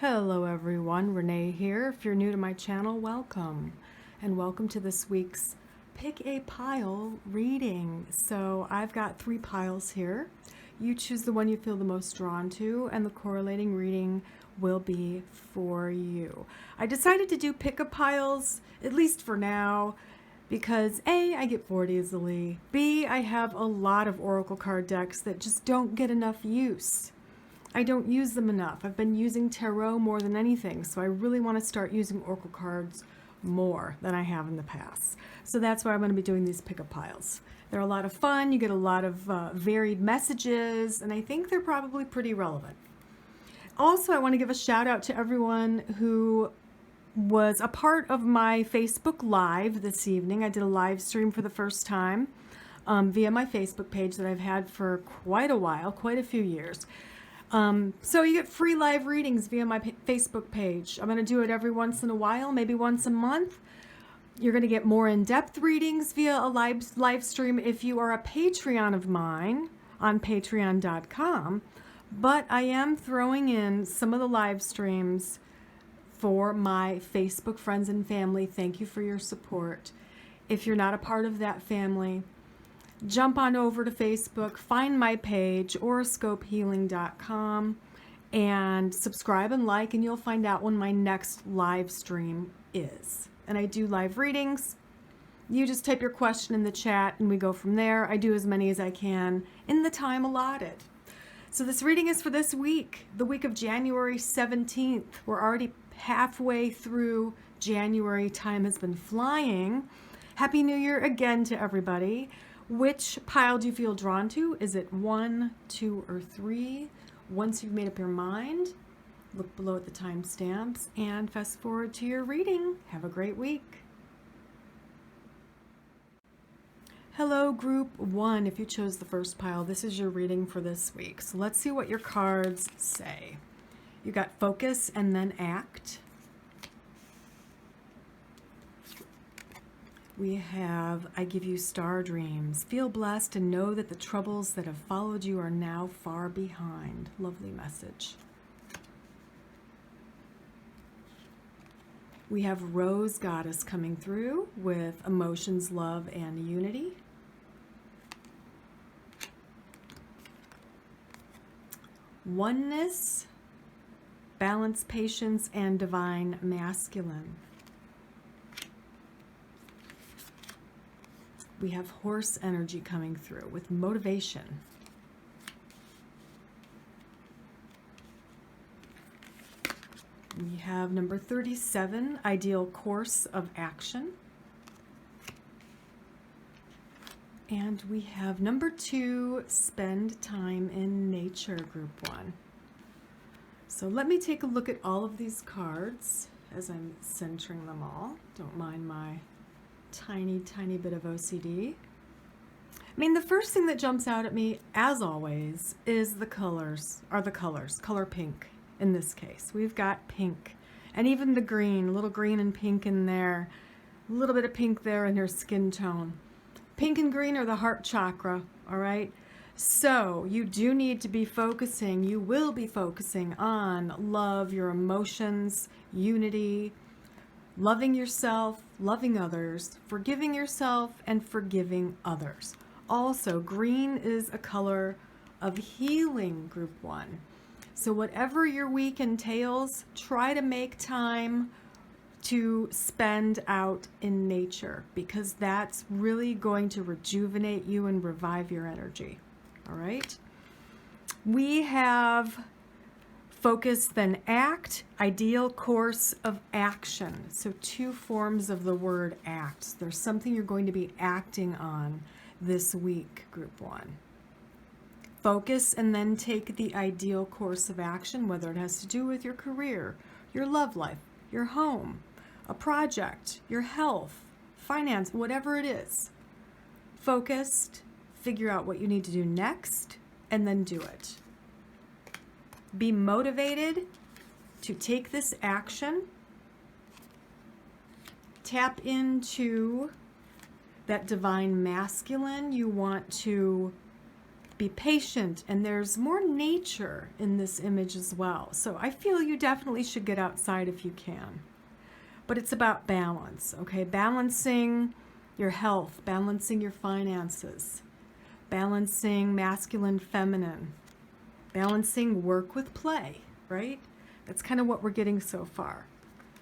Hello everyone, Renee here. If you're new to my channel, welcome. And welcome to this week's Pick a Pile reading. So I've got 3 piles here. You choose the one you feel the most drawn to, and the correlating reading will be for you. I decided to do pick-a piles, at least for now, because A, I get bored easily. B, I have a lot of oracle card decks that just don't get enough use. I don't use them enough. I've been using tarot more than anything, so I really want to start using oracle cards more than I have in the past. So that's why I'm going to be doing these pick-up piles. They're a lot of fun, you get a lot of varied messages, and I think they're probably pretty relevant. Also, I want to give a shout out to everyone who was a part of my Facebook Live this evening. I did a live stream for the first time via my Facebook page that I've had for quite a while, quite a few years. So you get free live readings via my Facebook page. I'm going to do it every once in a while, maybe once a month. You're going to get more in-depth readings via a live stream if you are a Patreon of mine on patreon.com. But I am throwing in some of the live streams for my Facebook friends and family. Thank you for your support. If you're not a part of that family, jump on over to Facebook, find my page, horoscopehealing.com, and subscribe and like, and you'll find out when my next live stream is. And I do live readings. You just type your question in the chat and we go from there. I do as many as I can in the time allotted. So this reading is for this week, the week of January 17th. We're already halfway through January. Time has been flying. Happy New Year again to everybody. Which pile do you feel drawn to? Is it 1, 2, or 3? Once you've made up your mind, look below at the timestamps and fast forward to your reading. Have a great week. Hello, group 1. If you chose the first pile, this is your reading for this week. So let's see what your cards say. You got focus and then act. We have, I give you star dreams. Feel blessed and know that the troubles that have followed you are now far behind. Lovely message. We have Rose Goddess coming through with emotions, love, and unity. Oneness, balance, patience, and divine masculine. We have horse energy coming through with motivation. We have number 37, ideal course of action. And we have number 2, spend time in nature, group 1. So let me take a look at all of these cards as I'm centering them all. Don't mind my tiny bit of OCD. I mean, the first thing that jumps out at me, as always, is the colors, color pink in this case. We've got pink, and even the green, a little green and pink in there, a little bit of pink there in her skin tone. Pink and green are the heart chakra, all right? So you do need to be focusing, you will be focusing on love, your emotions, unity, loving yourself, loving others, forgiving yourself, and forgiving others. Also, green is a color of healing, group 1. So whatever your week entails, try to make time to spend out in nature, because that's really going to rejuvenate you and revive your energy. All right? We have focus, then act, ideal course of action. So 2 forms of the word act. There's something you're going to be acting on this week, group 1. Focus and then take the ideal course of action, whether it has to do with your career, your love life, your home, a project, your health, finance, whatever it is. Focused, figure out what you need to do next, and then do it. Be motivated to take this action. Tap into that divine masculine. You want to be patient, and there's more nature in this image as well. So I feel you definitely should get outside if you can. But it's about balance, okay? Balancing your health, balancing your finances, balancing masculine, feminine, balancing work with play, right? That's kind of what we're getting so far.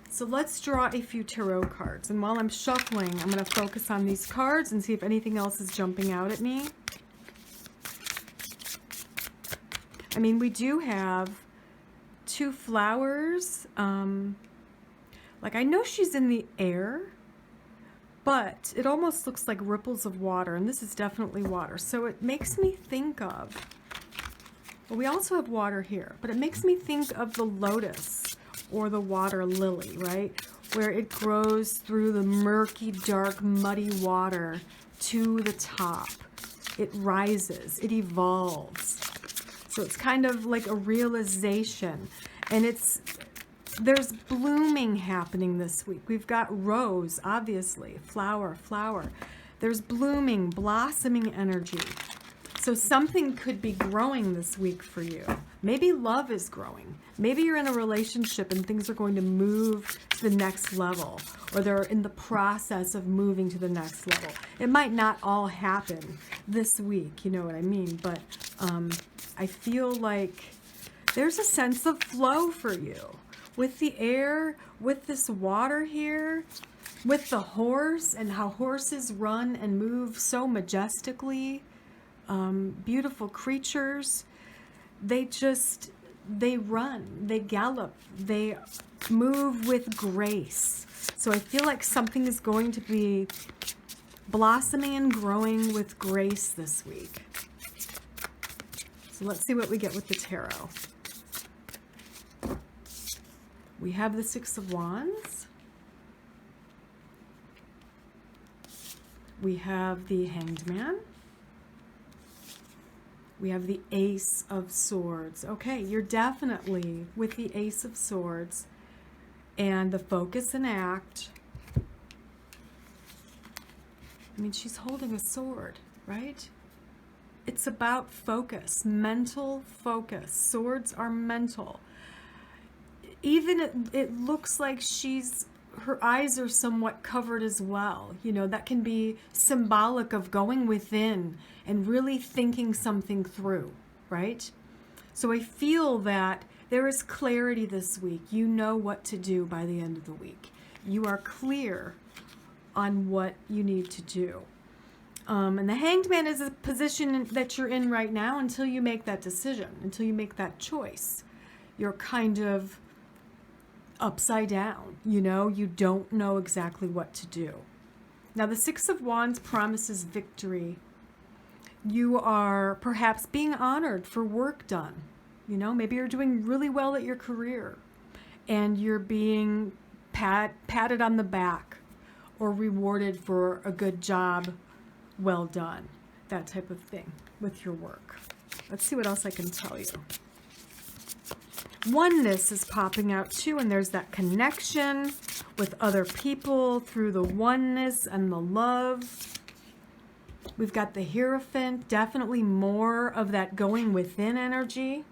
So let's draw a few tarot cards. And while I'm shuffling, I'm going to focus on these cards and see if anything else is jumping out at me. I mean, we do have two flowers. Like, I know she's in the air, but it almost looks like ripples of water, and this is definitely water. So it makes me think of, well, we also have water here, but it makes me think of the lotus or the water lily, right? Where it grows through the murky, dark, muddy water to the top. It rises, it evolves. So it's kind of like a realization, and there's blooming happening this week. We've got rose, obviously, flower. There's blooming, blossoming energy. So something could be growing this week for you. Maybe love is growing. Maybe you're in a relationship and things are going to move to the next level, or they're in the process of moving to the next level. It might not all happen this week, you know what I mean? But I feel like there's a sense of flow for you. With the air, with this water here, with the horse and how horses run and move so majestically, beautiful creatures, they run, they gallop, they move with grace. So I feel like something is going to be blossoming and growing with grace this week. So let's see what we get with the tarot. We have the Six of Wands. We have the Hanged Man. We have the Ace of Swords. Okay, you're definitely with the Ace of Swords and the focus and act. I mean, she's holding a sword, right? It's about focus, mental focus. Swords are mental. Even it looks like her eyes are somewhat covered as well. You know, that can be symbolic of going within and really thinking something through, right? So I feel that there is clarity this week. You know what to do by the end of the week. You are clear on what you need to do. And the Hanged Man is a position that you're in right now until you make that decision, until you make that choice. You're kind of upside down, you know, you don't know exactly what to do. Now the Six of Wands promises victory. You are perhaps being honored for work done. You know, maybe you're doing really well at your career and you're being patted on the back or rewarded for a good job well done, that type of thing with your work. Let's see what else I can tell you. Oneness is popping out too, and there's that connection with other people through the oneness and the love. We've got the Hierophant, definitely more of that going within energy.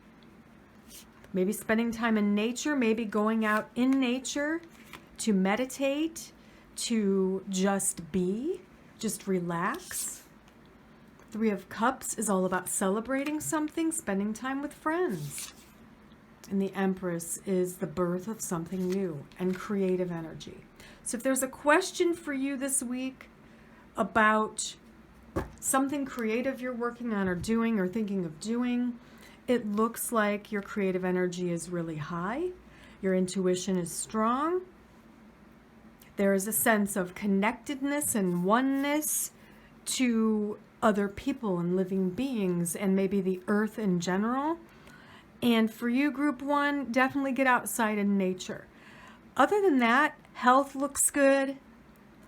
Maybe spending time in nature, maybe going out in nature to meditate, to just be, just relax. Three of Cups is all about celebrating something, spending time with friends. And the Empress is the birth of something new and creative energy. So if there's a question for you this week about something creative you're working on or doing or thinking of doing, it looks like your creative energy is really high. Your intuition is strong. There is a sense of connectedness and oneness to other people and living beings and maybe the earth in general. And for you, Group 1, definitely get outside in nature. Other than that, health looks good,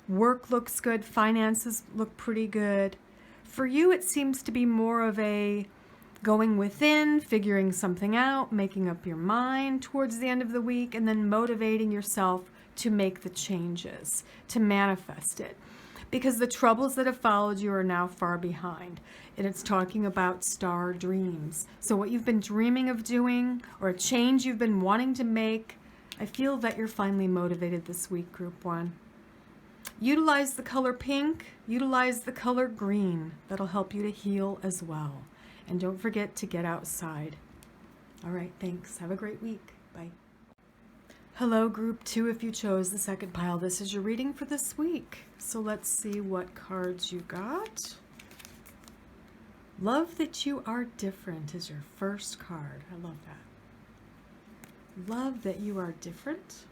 work looks good, finances look pretty good. For you, it seems to be more of a going within, figuring something out, making up your mind towards the end of the week, and then motivating yourself to make the changes, to manifest it. because the troubles that have followed you are now far behind. And it's talking about star dreams. So what you've been dreaming of doing, or a change you've been wanting to make, I feel that you're finally motivated this week, Group 1. Utilize the color pink, utilize the color green. That'll help you to heal as well. And don't forget to get outside. All right, thanks. Have a great week. Bye. Hello, Group 2, if you chose the second pile. This is your reading for this week. So let's see what cards you got. Love that you are different is your first card. I love that. Love that you are different.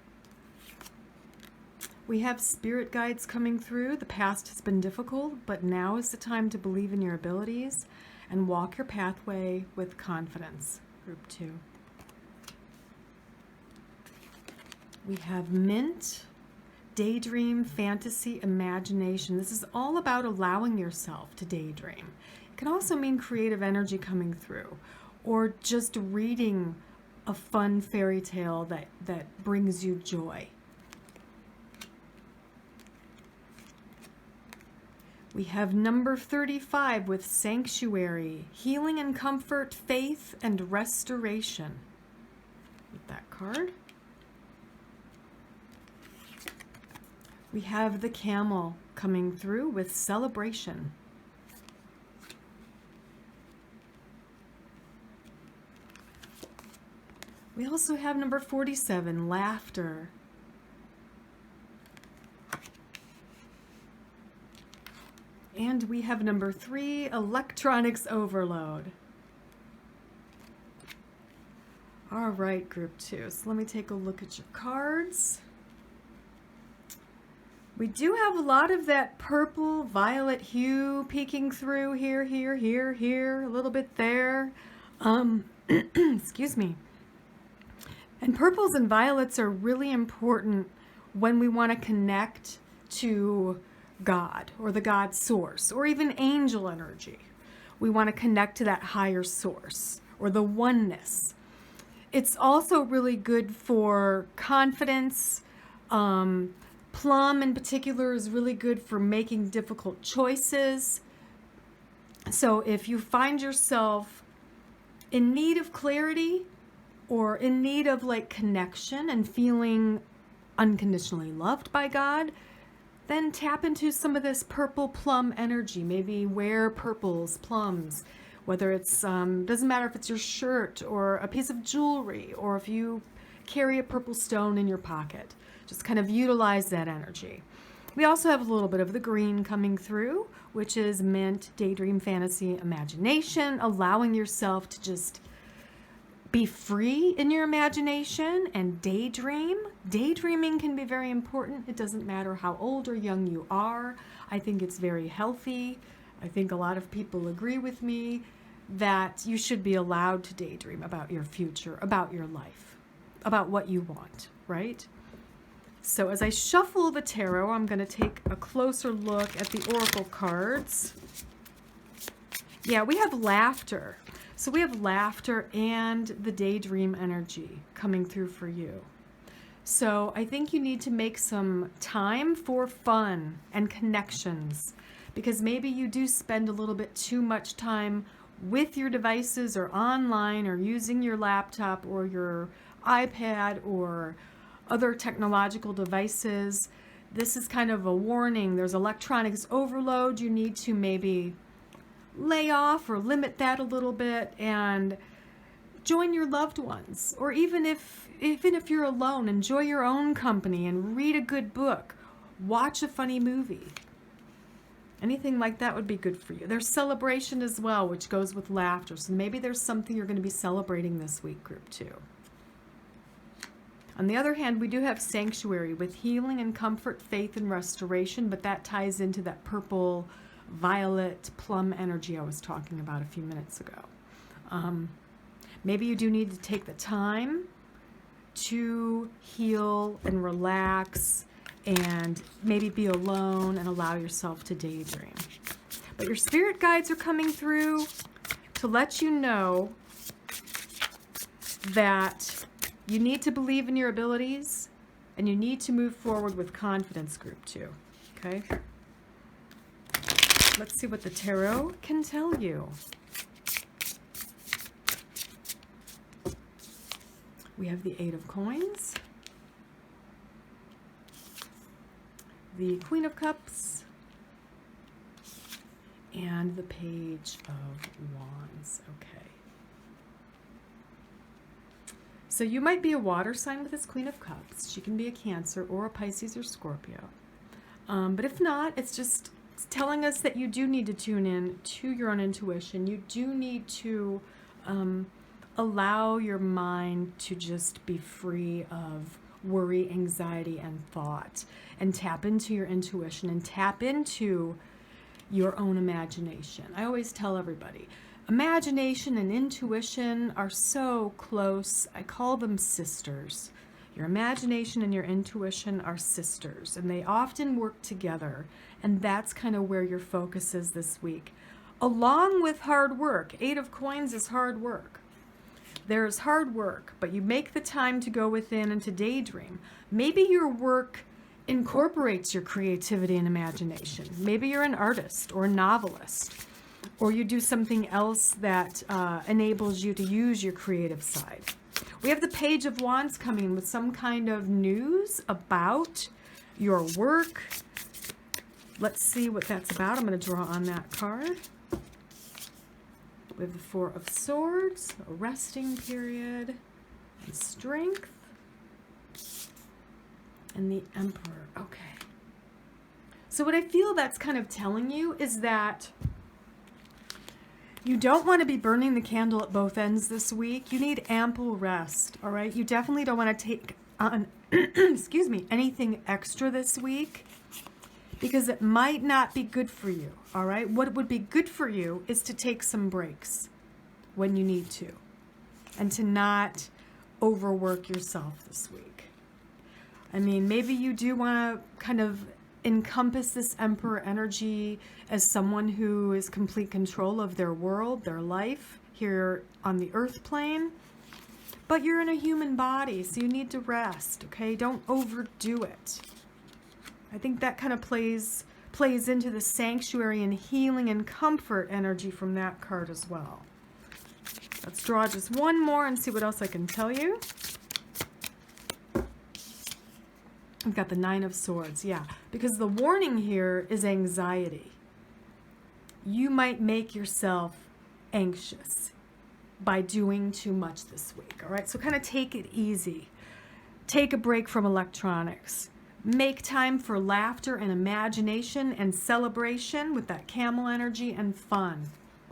We have spirit guides coming through. The past has been difficult, but now is the time to believe in your abilities and walk your pathway with confidence. Group 2. We have mint, daydream, fantasy, imagination. This is all about allowing yourself to daydream. It can also mean creative energy coming through, or just reading a fun fairy tale that brings you joy. We have number 35 with sanctuary, healing and comfort, faith and restoration. With that card. We have the camel coming through with celebration. We also have number 47, laughter. And we have number 3, electronics overload. All right, Group 2. So let me take a look at your cards. We do have a lot of that purple, violet hue peeking through here, a little bit there. Excuse me. And purples and violets are really important when we want to connect to God or the God source or even angel energy. We want to connect to that higher source or the oneness. It's also really good for confidence. Plum in particular is really good for making difficult choices. So if you find yourself in need of clarity or in need of like connection and feeling unconditionally loved by God, then tap into some of this purple plum energy. Maybe wear purples, plums, whether it's, doesn't matter if it's your shirt or a piece of jewelry or if you carry a purple stone in your pocket. Just kind of utilize that energy. We also have a little bit of the green coming through, which is mint, daydream, fantasy, imagination, allowing yourself to just be free in your imagination and daydream. Daydreaming can be very important. It doesn't matter how old or young you are. I think it's very healthy. I think a lot of people agree with me that you should be allowed to daydream about your future, about your life, about what you want, right? So as I shuffle the tarot, I'm going to take a closer look at the oracle cards. Yeah, we have laughter. So we have laughter and the daydream energy coming through for you. So I think you need to make some time for fun and connections, because maybe you do spend a little bit too much time with your devices or online or using your laptop or your iPad or other technological devices. This is kind of a warning. There's electronics overload. You need to maybe lay off or limit that a little bit and join your loved ones. Or even if you're alone, enjoy your own company and read a good book, watch a funny movie. Anything like that would be good for you. There's celebration as well, which goes with laughter. So maybe there's something you're going to be celebrating this week, Group 2. On the other hand, we do have sanctuary with healing and comfort, faith and restoration, but that ties into that purple, violet, plum energy I was talking about a few minutes ago. Maybe you do need to take the time to heal and relax and maybe be alone and allow yourself to daydream. But your spirit guides are coming through to let you know that you need to believe in your abilities and you need to move forward with confidence, Group 2. Okay? Let's see what the tarot can tell you. We have the 8 of Coins, the Queen of Cups, and the Page of Wands. Okay. So you might be a water sign with this Queen of Cups. She can be a Cancer or a Pisces or Scorpio. But if not, it's just telling us that you do need to tune in to your own intuition. You do need to allow your mind to just be free of worry, anxiety, and thought, and tap into your intuition and tap into your own imagination. I always tell everybody, imagination and intuition are so close. I call them sisters. Your imagination and your intuition are sisters, and they often work together, and that's kind of where your focus is this week. Along with hard work. 8 of Coins is hard work. There's hard work, but you make the time to go within and to daydream. Maybe your work incorporates your creativity and imagination. Maybe you're an artist or a novelist, or you do something else that enables you to use your creative side. We have the Page of Wands coming with some kind of news about your work. Let's see what that's about. I'm going to draw on that card. We have the 4 of Swords, a resting period, and strength, and the Emperor. Okay. So what I feel that's kind of telling you is that you don't want to be burning the candle at both ends this week. You need ample rest, all right? You definitely don't want to take on, excuse me, anything extra this week, because it might not be good for you, all right? What would be good for you is to take some breaks when you need to, and to not overwork yourself this week. I mean, maybe you do want to kind of encompass this Emperor energy as someone who is complete control of their world, their life here on the earth plane, but you're in a human body, so you need to rest, okay? Don't overdo it. I think that kind of plays into the sanctuary and healing and comfort energy from that card as well. Let's draw just one more and see what else I can tell you. We've got the 9 of Swords, yeah, because the warning here is anxiety. You might make yourself anxious by doing too much this week, all right? So kind of take it easy. Take a break from electronics. Make time for laughter and imagination and celebration with that camel energy and fun,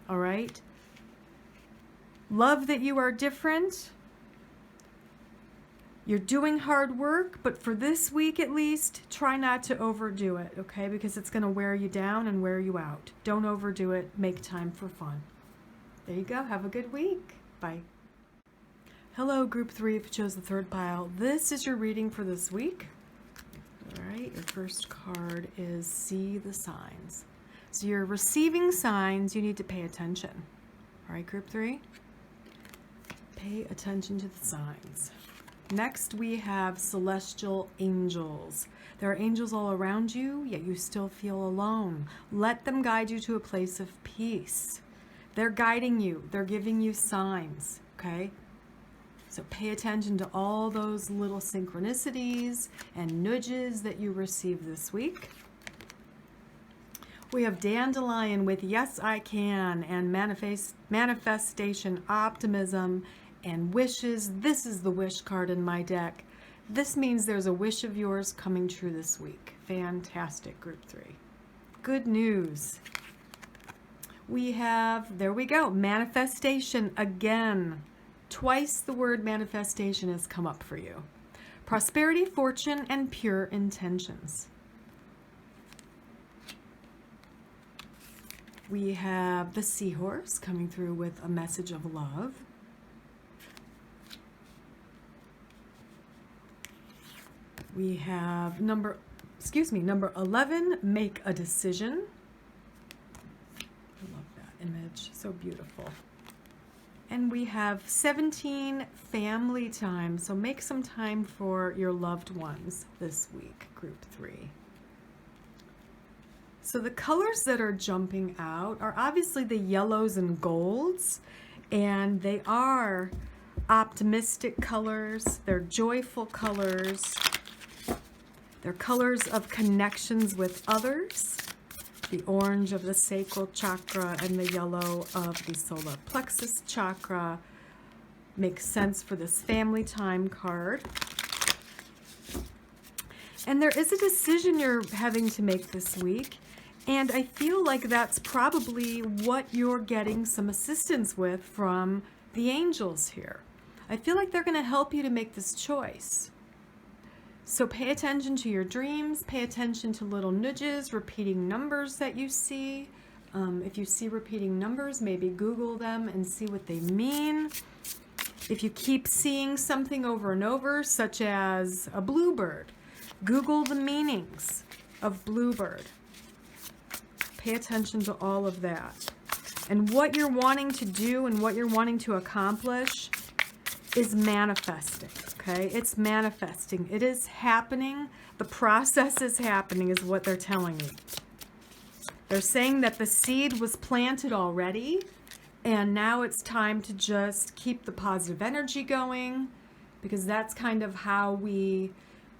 all right? Love that you are different. You're doing hard work, but for this week at least, try not to overdo it, okay? Because it's going to wear you down and wear you out. Don't overdo it. Make time for fun. There you go. Have a good week. Bye. Hello, Group 3, if you chose the 3rd pile. This is your reading for this week. All right, your first card is See the Signs. So you're receiving signs. You need to pay attention. All right, Group 3? Pay attention to the signs. Next, we have celestial angels. There are angels all around you, yet you still feel alone. Let them guide you to a place of peace. They're guiding you. They're giving you signs, okay? So pay attention to all those little synchronicities and nudges that you receive this week. We have Dandelion with Yes, I Can, and manifestation, optimism, and wishes. This is the wish card in my deck. This means there's a wish of yours coming true this week. Fantastic, Group 3. Good news. We have, there we go, manifestation again. Twice the word manifestation has come up for you. Prosperity, fortune, and pure intentions. We have the Seahorse coming through with a message of love. We have number 11, make a decision. I love that image, so beautiful. And we have 17, family time. So make some time for your loved ones this week, Group 3. So the colors that are jumping out are obviously the yellows and golds, and they are optimistic colors. They're joyful colors. They're colors of connections with others. The orange of the sacral chakra and the yellow of the solar plexus chakra makes sense for this family time card. And there is a decision you're having to make this week, and I feel like that's probably what you're getting some assistance with from the angels here. I feel like they're going to help you to make this choice. So pay attention to your dreams, pay attention to little nudges, repeating numbers that you see. If you see repeating numbers, maybe Google them and see what they mean. If you keep seeing something over and over, such as a bluebird, Google the meanings of bluebird. Pay attention to all of that. And what you're wanting to do and what you're wanting to accomplish is manifesting, okay? It's manifesting. It is happening. The process is happening is what they're telling you. They're saying that the seed was planted already, and now it's time to just keep the positive energy going, because that's kind of how we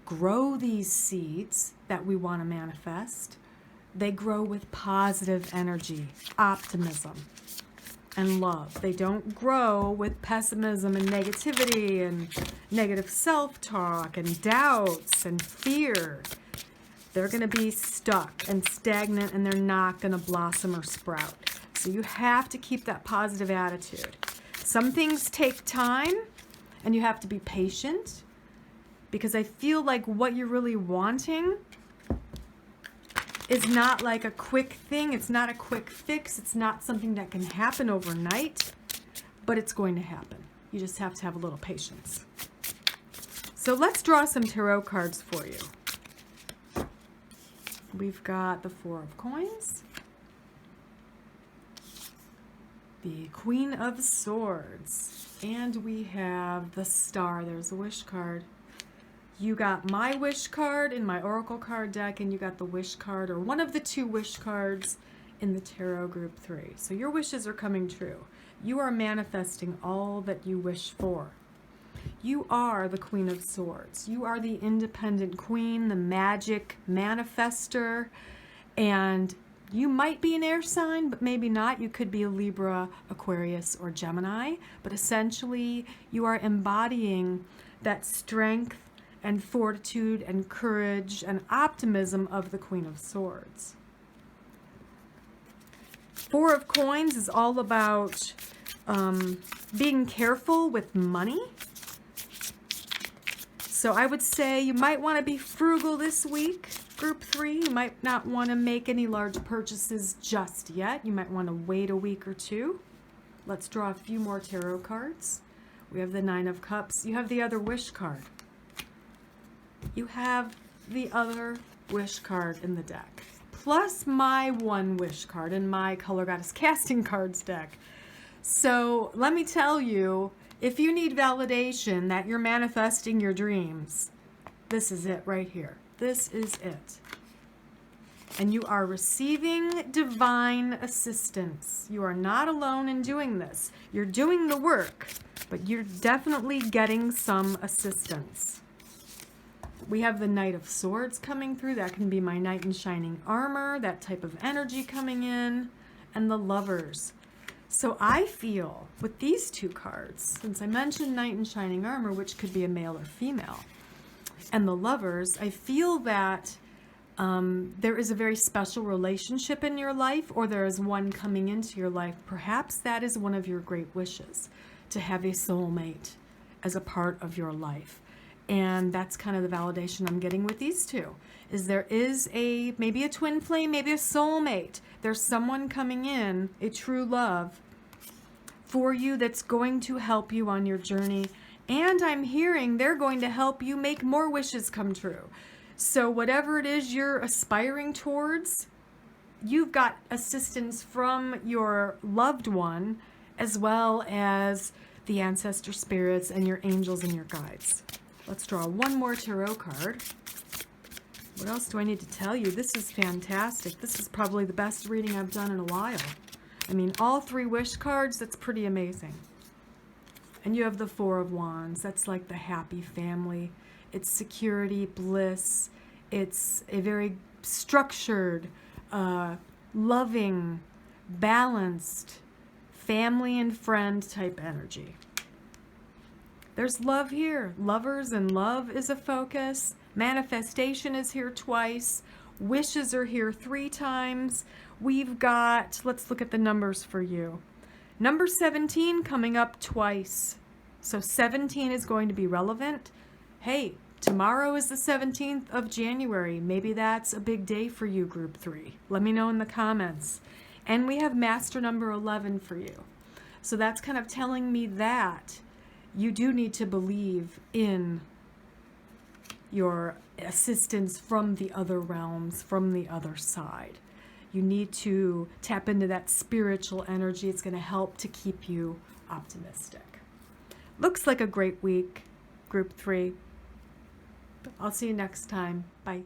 grow these seeds that we want to manifest. They grow with positive energy, optimism, and love. They don't grow with pessimism and negativity and negative self-talk and doubts and fear. They're going to be stuck and stagnant, and they're not going to blossom or sprout. So you have to keep that positive attitude. Some things take time, and you have to be patient, because I feel like what you're really wanting is not like a quick thing. It's not a quick fix. It's not something that can happen overnight, but it's going to happen. You just have to have a little patience. So let's draw some tarot cards for you. We've got the Four of Coins, the Queen of Swords, and we have the Star. There's a wish card. You got my wish card in my oracle card deck, and you got the wish card, or one of the two wish cards in the tarot group 3. So your wishes are coming true. You are manifesting all that you wish for. You are the Queen of Swords. You are the independent queen, the magic manifester, and you might be an air sign, but maybe not. You could be a Libra, Aquarius, or Gemini, but essentially you are embodying that strength and fortitude and courage and optimism of the Queen of Swords. Four of Coins is all about being careful with money. So I would say you might want to be frugal this week, group 3. You might not want to make any large purchases just yet. You might want to wait a week or two. Let's draw a few more tarot cards. We have the Nine of Cups. You have the other wish card. You have the other wish card in the deck, plus my one wish card in my Color Goddess Casting Cards deck. So let me tell you, if you need validation that you're manifesting your dreams, this is it right here. This is it. And you are receiving divine assistance. You are not alone in doing this. You're doing the work, but you're definitely getting some assistance. We have the Knight of Swords coming through. That can be my knight in shining armor, that type of energy coming in, and the Lovers. So I feel with these two cards, since I mentioned knight in shining armor, which could be a male or female, and the Lovers, I feel that there is a very special relationship in your life, or there is one coming into your life. Perhaps that is one of your great wishes, to have a soulmate as a part of your life. And that's kind of the validation I'm getting with these two, is there is maybe a twin flame, maybe a soulmate. There's someone coming in, a true love for you that's going to help you on your journey. And I'm hearing they're going to help you make more wishes come true. So whatever it is you're aspiring towards, you've got assistance from your loved one, as well as the ancestor spirits and your angels and your guides. Let's draw one more tarot card. What else do I need to tell you? This is fantastic. This is probably the best reading I've done in a while. I mean, all 3 wish cards, that's pretty amazing. And you have the 4 of Wands. That's like the happy family. It's security, bliss. It's a very structured, loving, balanced family and friend type energy. There's love here. Lovers and love is a focus. Manifestation is here twice. Wishes are here 3 times. We've got, let's look at the numbers for you. Number 17 coming up twice. So 17 is going to be relevant. Hey, tomorrow is the 17th of January. Maybe that's a big day for you, Group 3. Let me know in the comments. And we have Master number 11 for you. So that's kind of telling me that you do need to believe in your assistance from the other realms, from the other side. You need to tap into that spiritual energy. It's going to help to keep you optimistic. Looks like a great week, Group 3. I'll see you next time. Bye.